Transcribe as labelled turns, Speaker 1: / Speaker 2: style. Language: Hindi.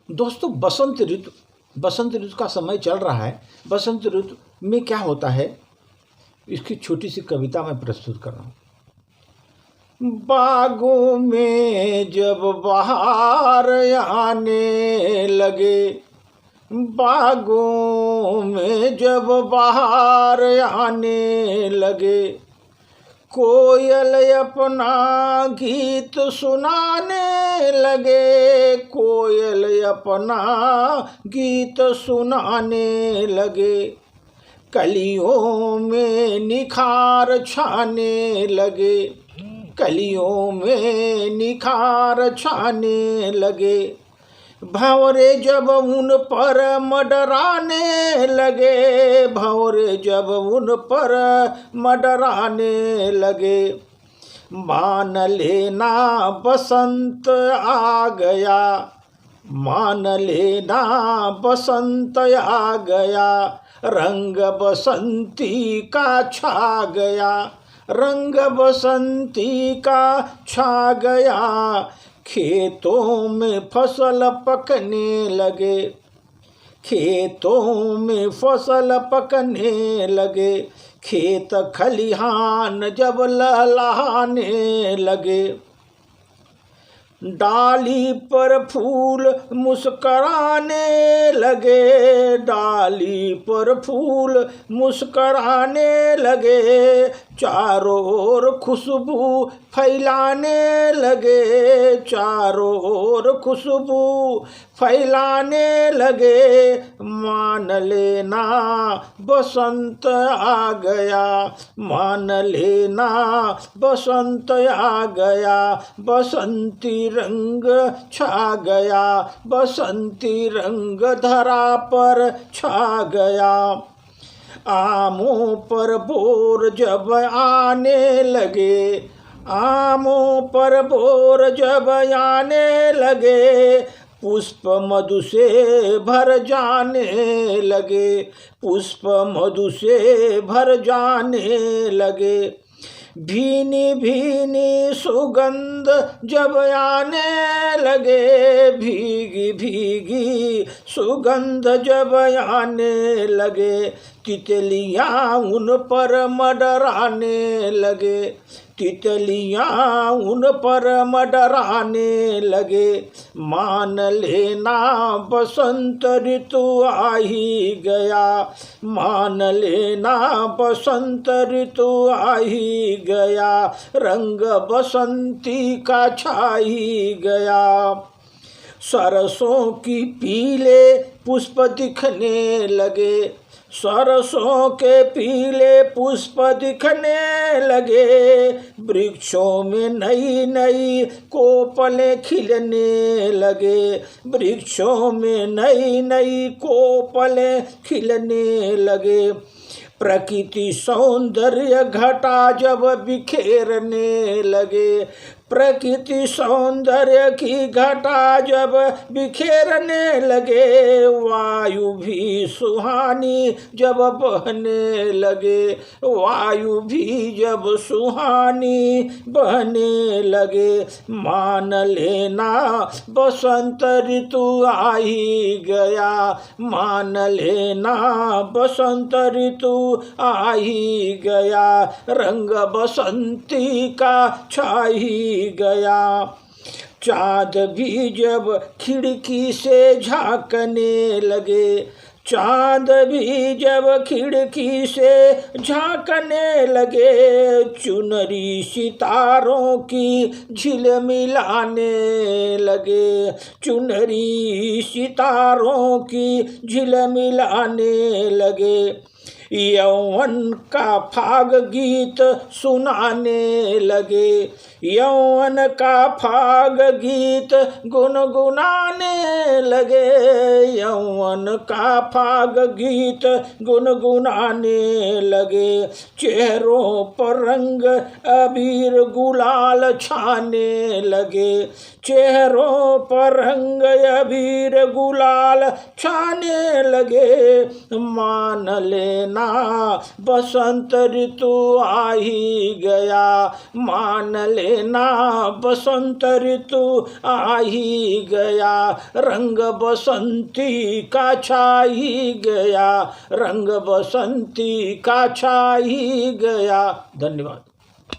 Speaker 1: दोस्तों, बसंत ऋतु का समय चल रहा है। बसंत ऋतु में क्या होता है, इसकी छोटी सी कविता मैं प्रस्तुत कर रहा हूँ। बागों में जब बहार आने लगे, बागों में जब बहार आने लगे, कोयल अपना गीत सुनाने लगे, कोयल अपना गीत सुनाने लगे, कलियों में निखार छाने लगे, कलियों में निखार छाने लगे, भंवरे जब उन पर मडराने लगे, भंवरे जब उन पर मडराने लगे, मान लेना बसंत आ गया, मान लेना बसंत आ गया, रंग बसंती का छा गया, रंग बसंती का छा गया, खेतों में फसल पकने लगे, खेतों में फसल पकने लगे, खेत खलिहान जब लहलहाने लगे, डाली पर फूल मुस्कराने लगे, डाली पर फूल मुस्कराने लगे, चारों ओर खुशबू फैलाने लगे, चारों ओर खुशबू फैलाने लगे, मान लेना बसंत आ गया, मान लेना बसंत आ गया, बसंती रंग छा गया, बसंती रंग धरा पर छा गया, आमों पर बोर जब आने लगे, आमों पर बोर जब आने लगे, पुष्प मधु से भर जाने लगे, पुष्प मधु से भर जाने लगे, भीनी भीनी सुगंध जब आने लगे, भीगी भीगी सुगंध जब आने लगे, तितलियाँ उन पर मडराने लगे, तितलियाँ उन पर मडराने लगे, मान लेना बसंत ऋतु आ ही गया, मान लेना बसंत ऋतु आ ही गया, रंग बसंती का छा ही गया, सरसों की पीले पुष्प दिखने लगे, सरसों के पीले पुष्प दिखने लगे, वृक्षों में नई नई कोपलें खिलने लगे, वृक्षों में नई नई कोपलें खिलने लगे, प्रकृति सौंदर्य घटा जब बिखेरने लगे, प्रकृति सौंदर्य की घटा जब बिखेरने लगे, वायु भी सुहानी जब बहने लगे, वायु भी जब सुहानी बहने लगे, मान लेना बसंत ऋतु आ ही गया, मान लेना बसंत ऋतु आ ही गया, रंग बसंती का छा ही गया, चाँद भी जब खिड़की से झांकने लगे, चाँद भी जब खिड़की से झांकने लगे, चुनरी सितारों की झिलमिलाने लगे, चुनरी सितारों की झिलमिलाने लगे, यौवन का फाग गीत सुनाने लगे, यौवन का फाग गीत गुनगुनाने लगे, यौवन का फाग गीत गुनगुनाने लगे, चेहरों पर रंग अबीर गुलाल छाने लगे, चेहरों पर रंग अबीर गुलाल छाने लगे, मान ले लेना, बसंत ऋतु आ ही गया। मान लेना बसंत ऋतु आ ही गया, रंग बसंती का छा ही गया, रंग बसंती का छा ही गया। धन्यवाद।